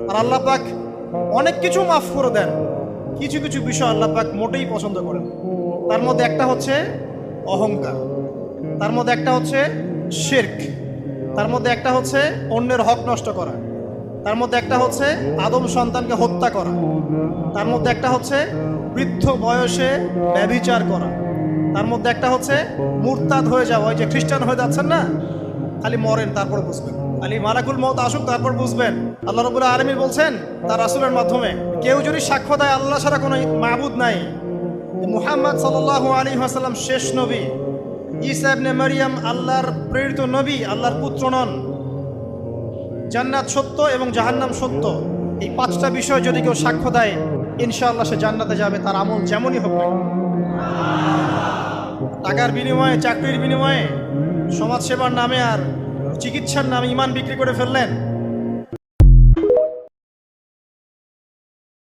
আর আল্লাহ পাক অনেক কিছু মাফ করে দেন, কিছু কিছু বিষয় আল্লাহ পাক মোটেই পছন্দ করেন। তার মধ্যে একটা হচ্ছে অহংকার, তার মধ্যে একটা হচ্ছে শিরক, তার মধ্যে একটা হচ্ছে অন্যের হক নষ্ট করা, তার মধ্যে একটা হচ্ছে আদম সন্তানকে হত্যা করা, তার মধ্যে একটা হচ্ছে বৃদ্ধ বয়সে ব্যভিচার করা, তার মধ্যে একটা হচ্ছে মুরতাদ হয়ে যাওয়া। ওই যে খ্রিস্টান হয়ে যাচ্ছেন না, খালি মরেন তারপর বুঝবেন, খালি মালাকুল মউত আসুক তারপর বুঝবেন। আল্লাহ রাব্বুল আলামিন বলছেন তার রাসূলের মাধ্যমে, কেউ যদি সাক্ষ্য দেয় আল্লাহ ছাড়া কোনো মাবুদ নাই, মুহাম্মদ সাল্লাল্লাহু আলাইহি ওয়াসাল্লাম শেষ নবী, ঈসা ইবনে মারইয়াম আল্লাহর প্রেরিত নবী, আল্লাহর পুত্র নন, জান্নাত সত্য এবং জাহান্নাম সত্য, এই পাঁচটা বিষয় যদি কেউ সাক্ষ্য দেয় ইনশাআল্লাহ সে জান্নাতে যাবে, তার আমল যেমনই হোক না কেন। টাকার বিনিময়ে, চাকরির বিনিময়ে, সমাজসেবার নামে আর চিকিৎসার নামে ইমান বিক্রি করে ফেললেন,